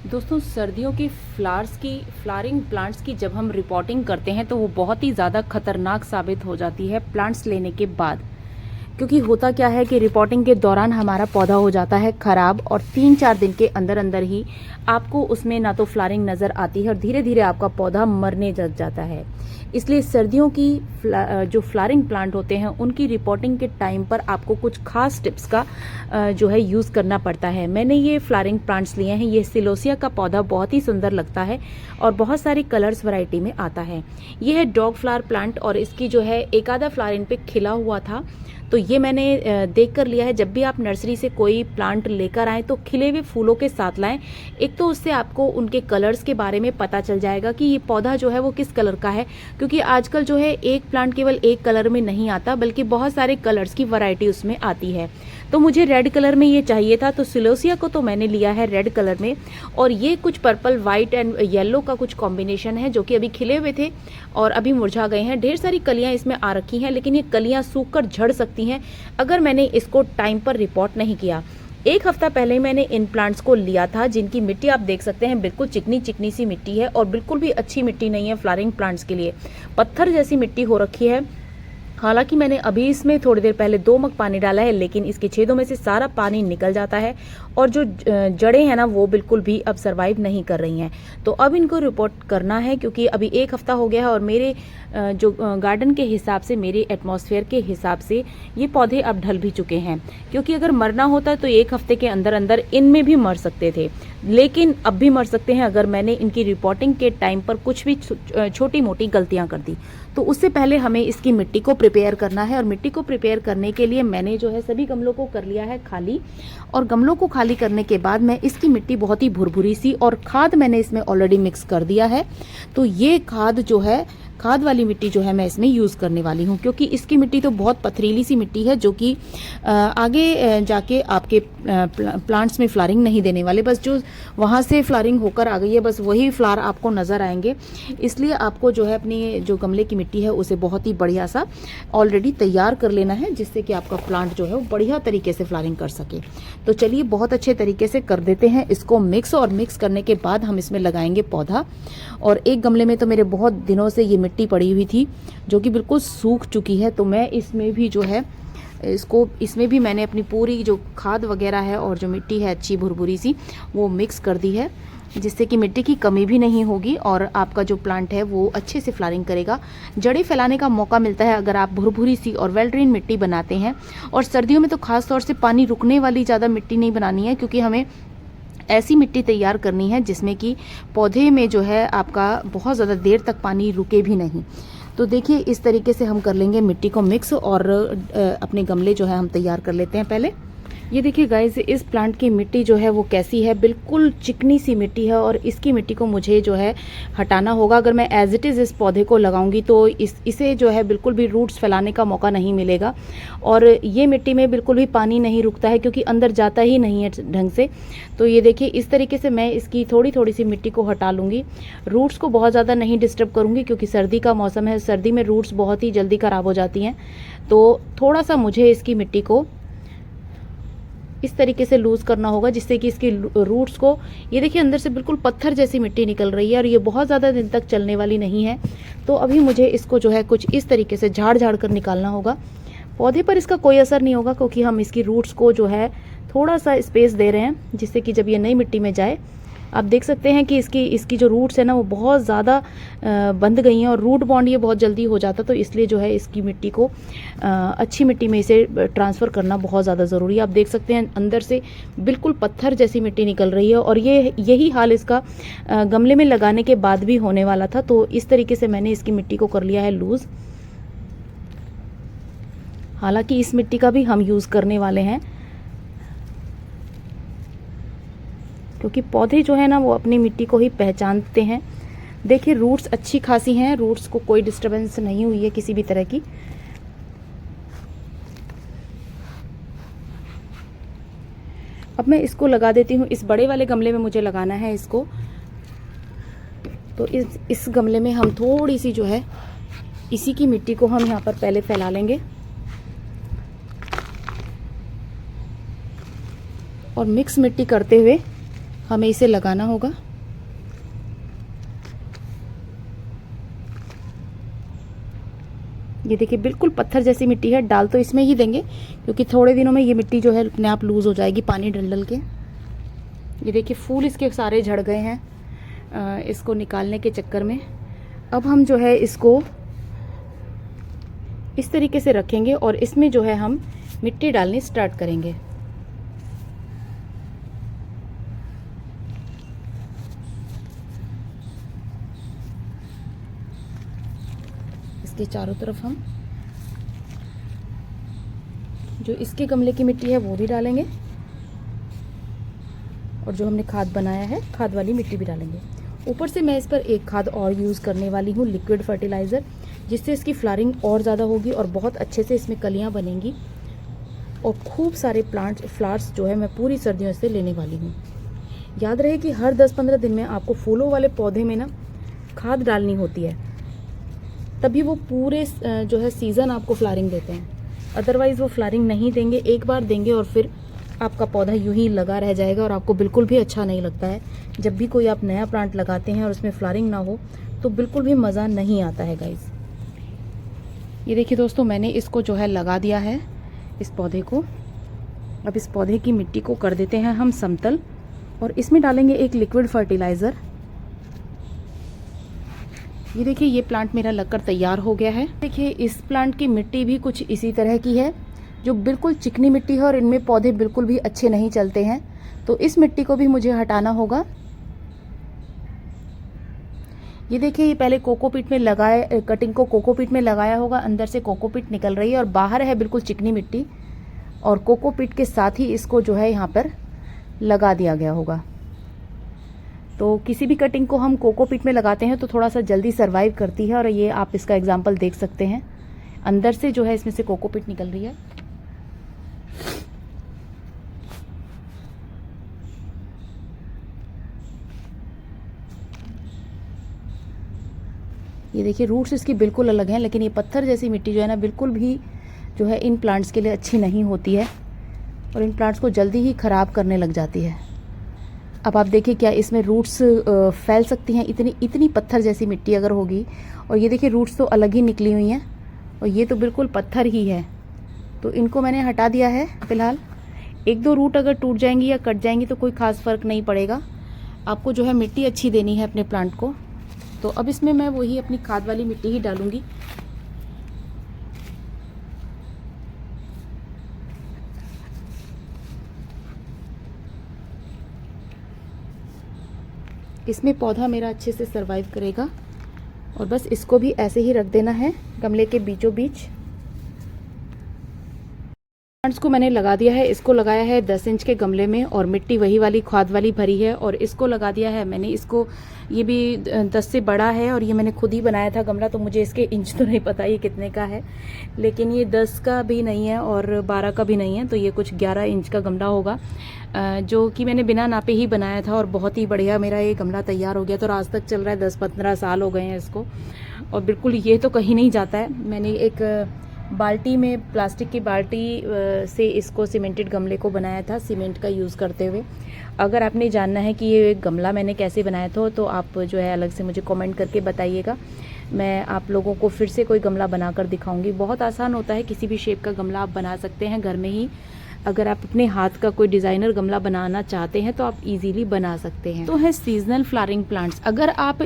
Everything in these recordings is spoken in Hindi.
दोस्तों सर्दियों की फ्लावरिंग प्लांट्स की जब हम रिपोर्टिंग करते हैं तो वो बहुत ही ज़्यादा खतरनाक साबित हो जाती है प्लांट्स लेने के बाद। क्योंकि होता क्या है कि रिपोर्टिंग के दौरान हमारा पौधा हो जाता है खराब और 3-4 दिन के अंदर अंदर ही आपको उसमें ना तो फ्लावरिंग नज़र आती है और धीरे धीरे आपका पौधा मरने लग जाता है। इसलिए सर्दियों की जो फ्लावरिंग प्लांट होते हैं उनकी रिपोर्टिंग के टाइम पर आपको कुछ खास टिप्स का जो है यूज़ करना पड़ता है। मैंने ये फ्लावरिंग प्लांट्स लिए हैं। ये सिलोसिया का पौधा बहुत ही सुंदर लगता है और बहुत सारे कलर्स वैरायटी में आता है। ये है डॉग फ्लावर प्लांट और इसकी जो है एक आधा फ्लावर इन पे खिला हुआ था, तो ये मैंने देख कर लिया है। जब भी आप नर्सरी से कोई प्लांट लेकर आएँ तो खिले हुए फूलों के साथ लाएं। एक तो उससे आपको उनके कलर्स के बारे में पता चल जाएगा कि ये पौधा जो है वो किस कलर का है, क्योंकि आजकल जो है एक प्लांट केवल एक कलर में नहीं आता बल्कि बहुत सारे कलर्स की वैरायटी उसमें आती है। तो मुझे रेड कलर में ये चाहिए था, तो सिलोसिया को तो मैंने लिया है रेड कलर में। और ये कुछ पर्पल, वाइट एंड येलो का कुछ कॉम्बिनेशन है जो कि अभी खिले हुए थे और अभी मुरझा गए हैं। ढेर सारी कलियां इसमें आ रखी हैं, लेकिन ये कलियां सूख कर झड़ सकती हैं अगर मैंने इसको टाइम पर रिपोर्ट नहीं किया। एक हफ्ता पहले मैंने इन प्लांट्स को लिया था, जिनकी मिट्टी आप देख सकते हैं बिल्कुल चिकनी चिकनी सी मिट्टी है और बिल्कुल भी अच्छी मिट्टी नहीं है फ्लावरिंग प्लांट्स के लिए। पत्थर जैसी मिट्टी हो रखी है। हालांकि मैंने अभी इसमें थोड़ी देर पहले 2 मग पानी डाला है, लेकिन इसके छेदों में से सारा पानी निकल जाता है और जो जड़ें हैं ना वो बिल्कुल भी अब सरवाइव नहीं कर रही हैं। तो अब इनको रिपोर्ट करना है, क्योंकि अभी 1 हफ्ता हो गया है और मेरे जो गार्डन के हिसाब से, मेरे एटमॉस्फेयर के हिसाब से ये पौधे अब ढल भी चुके हैं। क्योंकि अगर मरना होता तो 1 हफ्ते के अंदर अंदर इनमें भी मर सकते थे, लेकिन अब भी मर सकते हैं अगर मैंने इनकी रिपोर्टिंग के टाइम पर कुछ भी छोटी मोटी गलतियां कर दी। तो उससे पहले हमें इसकी मिट्टी को प्रिपेयर करना है और मिट्टी को प्रिपेयर करने के लिए मैंने जो है सभी गमलों को कर लिया है खाली। और गमलों को खाली करने के बाद मैं इसकी मिट्टी बहुत ही भुरभुरी सी, और खाद मैंने इसमें ऑलरेडी मिक्स कर दिया है। तो ये खाद जो है, खाद वाली मिट्टी जो है मैं इसमें यूज़ करने वाली हूँ, क्योंकि इसकी मिट्टी तो बहुत पथरीली सी मिट्टी है जो कि आगे जाके आपके प्लांट्स में फ्लावरिंग नहीं देने वाले। बस जो वहाँ से फ्लावरिंग होकर आ गई है बस वही फ्लावर आपको नज़र आएंगे। इसलिए आपको जो है अपनी जो गमले की मिट्टी है उसे बहुत ही बढ़िया सा ऑलरेडी तैयार कर लेना है, जिससे कि आपका प्लांट जो है वो बढ़िया तरीके से फ्लावरिंग कर सके। तो चलिए बहुत अच्छे तरीके से कर देते हैं इसको मिक्स, और मिक्स करने के बाद हम इसमें लगाएंगे पौधा। और एक गमले में तो मेरे बहुत दिनों से ये मिट्टी पड़ी हुई थी जो कि बिल्कुल सूख चुकी है, तो मैं इसमें भी जो है इसमें भी मैंने अपनी पूरी जो खाद वगैरह है और जो मिट्टी है अच्छी भुरभुरी सी वो मिक्स कर दी है, जिससे कि मिट्टी की कमी भी नहीं होगी और आपका जो प्लांट है वो अच्छे से फ्लावरिंग करेगा। जड़ें फैलाने का मौका मिलता है अगर आप भुरभुरी सी और वेल ड्रेन मिट्टी बनाते हैं। और सर्दियों में तो खास तौर से पानी रुकने वाली ज़्यादा मिट्टी नहीं बनानी है, क्योंकि हमें ऐसी मिट्टी तैयार करनी है जिसमें कि पौधे में जो है आपका बहुत ज़्यादा देर तक पानी रुके भी नहीं। तो देखिए इस तरीके से हम कर लेंगे मिट्टी को मिक्स, और अपने गमले जो है हम तैयार कर लेते हैं पहले। ये देखिए गाइस, इस प्लांट की मिट्टी जो है वो कैसी है, बिल्कुल चिकनी सी मिट्टी है और इसकी मिट्टी को मुझे जो है हटाना होगा। अगर मैं एज इट इज़ इस पौधे को लगाऊंगी तो इसे जो है बिल्कुल भी रूट्स फैलाने का मौका नहीं मिलेगा। और ये मिट्टी में बिल्कुल भी पानी नहीं रुकता है, क्योंकि अंदर जाता ही नहीं है ढंग से। तो ये देखिए इस तरीके से मैं इसकी थोड़ी थोड़ी सी मिट्टी को हटा लूँगी। रूट्स को बहुत ज़्यादा नहीं डिस्टर्ब करूँगी, क्योंकि सर्दी का मौसम है, सर्दी में रूट्स बहुत ही जल्दी ख़राब हो जाती हैं। तो थोड़ा सा मुझे इसकी मिट्टी को इस तरीके से लूज़ करना होगा, जिससे कि इसकी रूट्स को, ये देखिए अंदर से बिल्कुल पत्थर जैसी मिट्टी निकल रही है और ये बहुत ज़्यादा दिन तक चलने वाली नहीं है। तो अभी मुझे इसको जो है कुछ इस तरीके से झाड़ झाड़ कर निकालना होगा। पौधे पर इसका कोई असर नहीं होगा, क्योंकि हम इसकी रूट्स को जो है थोड़ा सा स्पेस दे रहे हैं, जिससे कि जब ये नई मिट्टी में जाए, आप देख सकते हैं कि इसकी जो रूट्स है ना वो बहुत ज़्यादा बंध गई हैं और रूट बॉन्ड ये बहुत जल्दी हो जाता। तो इसलिए जो है इसकी मिट्टी को अच्छी मिट्टी में इसे ट्रांसफ़र करना बहुत ज़्यादा ज़रूरी है। आप देख सकते हैं अंदर से बिल्कुल पत्थर जैसी मिट्टी निकल रही है और यही हाल इसका गमले में लगाने के बाद भी होने वाला था। तो इस तरीके से मैंने इसकी मिट्टी को कर लिया है लूज़। हालांकि इस मिट्टी का भी हम यूज़ करने वाले हैं, क्योंकि पौधे जो है ना वो अपनी मिट्टी को ही पहचानते हैं। देखिए रूट्स अच्छी खासी हैं, रूट्स को कोई डिस्टरबेंस नहीं हुई है किसी भी तरह की। अब मैं इसको लगा देती हूँ। इस बड़े वाले गमले में मुझे लगाना है इसको, तो इस गमले में हम थोड़ी सी जो है इसी की मिट्टी को हम यहाँ पर पहले फैला लेंगे और मिक्स मिट्टी करते हुए हमें इसे लगाना होगा। ये देखिए बिल्कुल पत्थर जैसी मिट्टी है, डाल तो इसमें ही देंगे क्योंकि थोड़े दिनों में ये मिट्टी जो है अपने आप लूज़ हो जाएगी पानी डल डल के। ये देखिए फूल इसके सारे झड़ गए हैं इसको निकालने के चक्कर में। अब हम जो है इसको इस तरीके से रखेंगे और इसमें जो है हम मिट्टी डालनी स्टार्ट करेंगे। इसके चारों तरफ हम जो इसके गमले की मिट्टी है वो भी डालेंगे और जो हमने खाद बनाया है खाद वाली मिट्टी भी डालेंगे। ऊपर से मैं इस पर एक खाद और यूज़ करने वाली हूँ, लिक्विड फर्टिलाइज़र, जिससे इसकी फ्लावरिंग और ज़्यादा होगी और बहुत अच्छे से इसमें कलियाँ बनेंगी और खूब सारे फ्लावर्स जो है मैं पूरी सर्दियों से लेने वाली हूँ। याद रहे कि हर 10-15 दिन में आपको फूलों वाले पौधे में ना खाद डालनी होती है, तभी वो पूरे जो है सीज़न आपको फ्लावरिंग देते हैं। अदरवाइज़ वो फ्लावरिंग नहीं देंगे, एक बार देंगे और फिर आपका पौधा यूं ही लगा रह जाएगा और आपको बिल्कुल भी अच्छा नहीं लगता है। जब भी कोई आप नया प्लांट लगाते हैं और उसमें फ्लावरिंग ना हो तो बिल्कुल भी मज़ा नहीं आता है गाइस। ये देखिए दोस्तों, मैंने इसको जो है लगा दिया है इस पौधे को। अब इस पौधे की मिट्टी को कर देते हैं हम समतल और इसमें डालेंगे एक लिक्विड फर्टिलाइज़र। ये देखिए ये प्लांट मेरा लगकर तैयार हो गया है। देखिए इस प्लांट की मिट्टी भी कुछ इसी तरह की है, जो बिल्कुल चिकनी मिट्टी है और इनमें पौधे बिल्कुल भी अच्छे नहीं चलते हैं, तो इस मिट्टी को भी मुझे हटाना होगा। ये देखिए ये पहले कोकोपीट में लगाए, कटिंग को कोकोपीट में लगाया होगा, अंदर से कोकोपीट निकल रही है और बाहर है बिल्कुल चिकनी मिट्टी, और कोकोपीट के साथ ही इसको जो है यहाँ पर लगा दिया गया होगा। तो किसी भी कटिंग को हम कोकोपीट में लगाते हैं तो थोड़ा सा जल्दी सर्वाइव करती है और ये आप इसका एग्जाम्पल देख सकते हैं। अंदर से जो है इसमें से कोकोपीट निकल रही है। ये देखिए रूट्स इसकी बिल्कुल अलग हैं, लेकिन ये पत्थर जैसी मिट्टी जो है ना बिल्कुल भी जो है इन प्लांट्स के लिए अच्छी नहीं होती है और इन प्लांट्स को जल्दी ही ख़राब करने लग जाती है। अब आप देखिए क्या इसमें रूट्स फैल सकती हैं, इतनी पत्थर जैसी मिट्टी अगर होगी। और ये देखिए रूट्स तो अलग ही निकली हुई हैं और ये तो बिल्कुल पत्थर ही है, तो इनको मैंने हटा दिया है फ़िलहाल। 1-2 रूट अगर टूट जाएंगी या कट जाएंगी तो कोई ख़ास फ़र्क नहीं पड़ेगा। आपको जो है मिट्टी अच्छी देनी है अपने प्लांट को। तो अब इसमें मैं वही अपनी खाद वाली मिट्टी ही डालूंगी। इसमें पौधा मेरा अच्छे से सरवाइव करेगा और बस इसको भी ऐसे ही रख देना है गमले के बीचों बीच। प्लांट्स को मैंने लगा दिया है, इसको लगाया है 10 इंच के गमले में और मिट्टी वही वाली खाद वाली भरी है और इसको लगा दिया है मैंने। इसको ये भी 10 से बड़ा है और ये मैंने खुद ही बनाया था गमला, तो मुझे इसके इंच तो नहीं पता ये कितने का है, लेकिन ये 10 का भी नहीं है और 12 का भी नहीं है, तो ये कुछ 11 इंच का गमला होगा, जो कि मैंने बिना नापे ही बनाया था और बहुत ही बढ़िया मेरा ये गमला तैयार हो गया। तो आज तक चल रहा है, 10-15 साल हो गए हैं इसको और बिल्कुल ये तो कहीं नहीं जाता है। मैंने एक बाल्टी में, प्लास्टिक की बाल्टी से इसको सीमेंटेड गमले को बनाया था सीमेंट का यूज़ करते हुए। अगर आपने जानना है कि ये गमला मैंने कैसे बनाया था तो आप जो है अलग से मुझे कमेंट करके बताइएगा, मैं आप लोगों को फिर से कोई गमला बनाकर दिखाऊंगी। बहुत आसान होता है, किसी भी शेप का गमला आप बना सकते हैं घर में ही। अगर आप अपने हाथ का कोई डिज़ाइनर गमला बनाना चाहते हैं तो आप इजीली बना सकते हैं। तो है सीजनल फ्लावरिंग प्लांट्स, अगर आप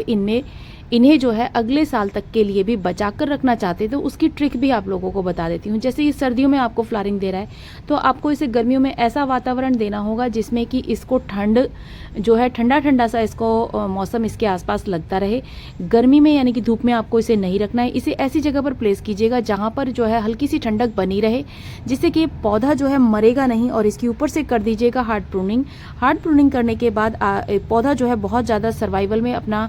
इन्हें जो है अगले साल तक के लिए भी बचा कर रखना चाहते हैं तो उसकी ट्रिक भी आप लोगों को बता देती हूँ। जैसे ये सर्दियों में आपको फ्लावरिंग दे रहा है तो आपको इसे गर्मियों में ऐसा वातावरण देना होगा जिसमें कि इसको ठंड जो है ठंडा ठंडा सा इसको मौसम इसके आसपास लगता रहे। गर्मी में यानी कि धूप में आपको इसे नहीं रखना है, इसे ऐसी जगह पर प्लेस कीजिएगा जहाँ पर जो है हल्की सी ठंडक बनी रहे, जिससे कि पौधा जो है मरेगा नहीं। और इसके ऊपर से कर दीजिएगा हार्ड प्रूनिंग। हार्ड प्रूनिंग करने के बाद पौधा जो है बहुत ज़्यादा सर्वाइवल में अपना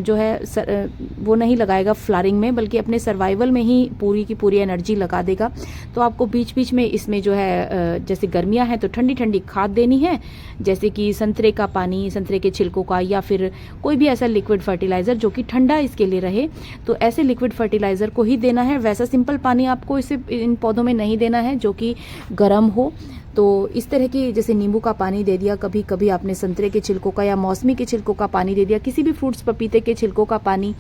जो है वो नहीं लगाएगा फ्लावरिंग में, बल्कि अपने सर्वाइवल में ही पूरी की पूरी एनर्जी लगा देगा। तो आपको बीच बीच में इसमें जो है जैसे गर्मियां हैं तो ठंडी ठंडी खाद देनी है, जैसे कि संतरे का पानी, संतरे के छिलकों का, या फिर कोई भी ऐसा लिक्विड फर्टिलाइज़र जो कि ठंडा इसके लिए रहे, तो ऐसे लिक्विड फर्टिलाइज़र को ही देना है। वैसा सिंपल पानी आपको इसे इन पौधों में नहीं देना है जो कि गर्म हो। तो इस तरह की जैसे नींबू का पानी दे दिया, कभी कभी आपने संतरे के छिलकों का या मौसमी के छिलकों का पानी दे दिया, किसी भी फ्रूट्स, पपीते के छिलकों का पानी,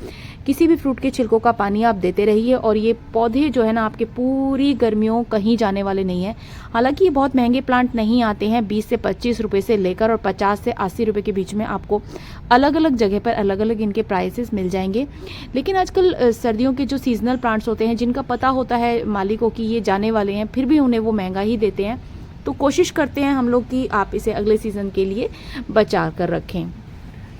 किसी भी फ्रूट के छिलकों का पानी आप देते रहिए। और ये पौधे जो है ना आपके पूरी गर्मियों कहीं जाने वाले नहीं है। हालांकि ये बहुत महंगे प्लांट नहीं आते हैं, 20 से 25 रुपए से लेकर और 50 से 80 रुपए के बीच में आपको अलग अलग जगह पर अलग अलग इनके प्राइसेस मिल जाएंगे। लेकिन आजकल सर्दियों के जो सीजनल प्लांट्स होते हैं, जिनका पता होता है मालिकों की ये जाने वाले हैं, फिर भी उन्हें वो महंगा ही देते हैं। तो कोशिश करते हैं हम लोग कि आप इसे अगले सीजन के लिए बचा कर रखें।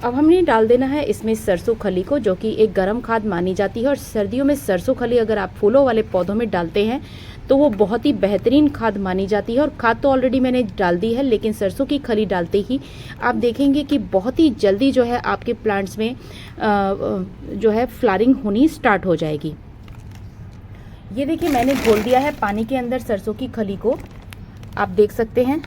अब हमने डाल देना है इसमें सरसों खली को, जो कि एक गर्म खाद मानी जाती है। और सर्दियों में सरसों खली अगर आप फूलों वाले पौधों में डालते हैं तो वो बहुत ही बेहतरीन खाद मानी जाती है। और खाद तो ऑलरेडी मैंने डाल दी है, लेकिन सरसों की खली डालते ही आप देखेंगे कि बहुत ही जल्दी जो है आपके प्लांट्स में जो है फ्लावरिंग होनी स्टार्ट हो जाएगी। ये देखिए मैंने घोल दिया है पानी के अंदर सरसों की खली को, आप देख सकते हैं।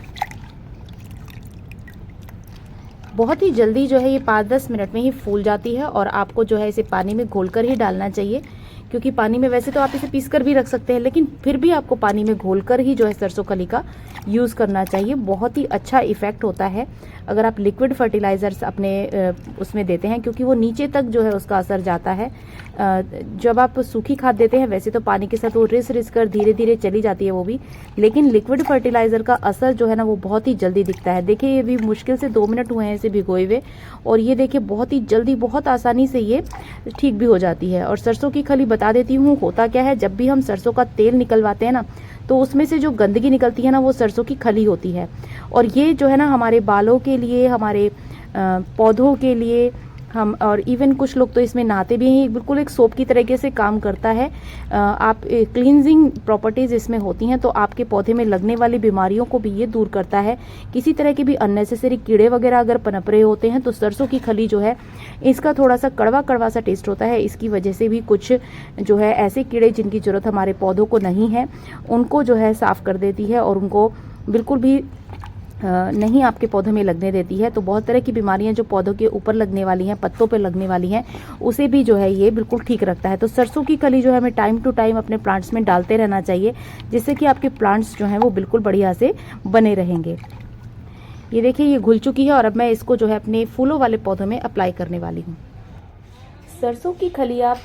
बहुत ही जल्दी जो है ये 5-10 मिनट में ही फूल जाती है। और आपको जो है इसे पानी में घोलकर ही डालना चाहिए, क्योंकि पानी में वैसे तो आप इसे पीस कर भी रख सकते हैं, लेकिन फिर भी आपको पानी में घोलकर ही जो है सरसों खली का यूज़ करना चाहिए। बहुत ही अच्छा इफेक्ट होता है अगर आप लिक्विड फर्टिलाइजर्स अपने उसमें देते हैं, क्योंकि वो नीचे तक जो है उसका असर जाता है। जब आप सूखी खाद देते हैं वैसे तो पानी के साथ वो रिस कर धीरे धीरे चली जाती है वो भी, लेकिन लिक्विड फर्टिलाइजर का असर जो है ना वो बहुत ही जल्दी दिखता है। देखिए ये भी मुश्किल से 2 मिनट हुए हैं इसे भिगोए हुए, और ये देखिए बहुत ही जल्दी, बहुत आसानी से ये ठीक भी हो जाती है। और सरसों की खली बता देती हूँ होता क्या है, जब भी हम सरसों का तेल निकलवाते हैं ना तो उसमें से जो गंदगी निकलती है ना वो सरसों की खली होती है। और ये जो है ना हमारे बालों के लिए, हमारे पौधों के लिए, हम और इवन कुछ लोग तो इसमें नहाते भी हैं, बिल्कुल एक सोप की तरीके से काम करता है। आप क्लींजिंग प्रॉपर्टीज इसमें होती हैं, तो आपके पौधे में लगने वाली बीमारियों को भी ये दूर करता है। किसी तरह के भी अननेसेसरी कीड़े वगैरह अगर पनप रहे होते हैं तो सरसों की खली जो है इसका थोड़ा सा कड़वा कड़वा सा टेस्ट होता है। इसकी वजह से भी कुछ जो है ऐसे कीड़े जिनकी जरूरत हमारे पौधों को नहीं है उनको जो है साफ कर देती है और उनको बिल्कुल भी नहीं आपके पौधों में लगने देती है। तो बहुत तरह की बीमारियां जो पौधों के ऊपर लगने वाली हैं, पत्तों पे लगने वाली हैं, उसे भी जो है ये बिल्कुल ठीक रखता है। तो सरसों की खली जो है हमें टाइम टू टाइम अपने प्लांट्स में डालते रहना चाहिए, जिससे कि आपके प्लांट्स जो हैं वो बिल्कुल बढ़िया से बने रहेंगे। ये देखिए ये घुल चुकी है और अब मैं इसको जो है अपने फूलों वाले पौधों में अप्लाई करने वाली हूँ। सरसों की खली आप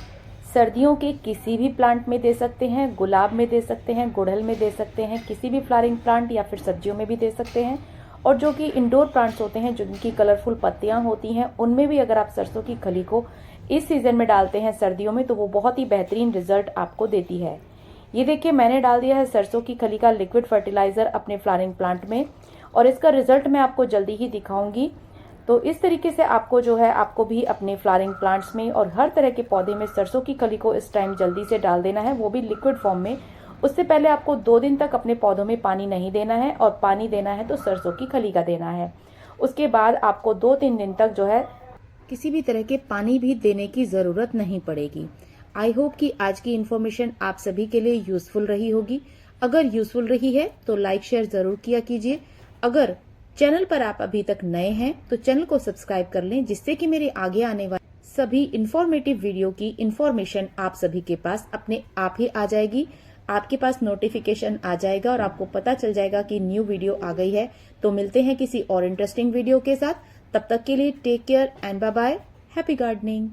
सर्दियों के किसी भी प्लांट में दे सकते हैं, गुलाब में दे सकते हैं, गुड़हल में दे सकते हैं, किसी भी फ्लावरिंग प्लांट या फिर सब्जियों में भी दे सकते हैं। और जो कि इंडोर प्लांट्स होते हैं जिनकी कलरफुल पत्तियां होती हैं उनमें भी अगर आप सरसों की खली को इस सीजन में डालते हैं सर्दियों में तो वो बहुत ही बेहतरीन रिजल्ट आपको देती है। ये देखिए मैंने डाल दिया है सरसों की खली का लिक्विड फर्टिलाइजर अपने फ्लावरिंग प्लांट में, और इसका रिजल्ट मैं आपको जल्दी ही दिखाऊंगी। तो इस तरीके से आपको जो है आपको भी अपने फ्लावरिंग प्लांट्स में और हर तरह के पौधे में सरसों की खली को इस टाइम जल्दी से डाल देना है, वो भी लिक्विड फॉर्म में। उससे पहले आपको 2 दिन तक अपने पौधों में पानी नहीं देना है, और पानी देना है तो सरसों की खली का देना है। उसके बाद आपको 2-3 दिन तक जो है किसी भी तरह के पानी भी देने की जरूरत नहीं पड़ेगी। आई होप कि आज की इन्फॉर्मेशन आप सभी के लिए यूजफुल रही होगी। अगर यूजफुल रही है तो लाइक शेयर जरूर किया कीजिए। अगर चैनल पर आप अभी तक नए हैं तो चैनल को सब्सक्राइब कर लें, जिससे कि मेरे आगे आने वाले सभी इंफॉर्मेटिव वीडियो की इंफॉर्मेशन आप सभी के पास अपने आप ही आ जाएगी। आपके पास नोटिफिकेशन आ जाएगा और आपको पता चल जाएगा कि न्यू वीडियो आ गई है। तो मिलते हैं किसी और इंटरेस्टिंग वीडियो के साथ। तब तक के लिए take care and bye bye. Happy gardening.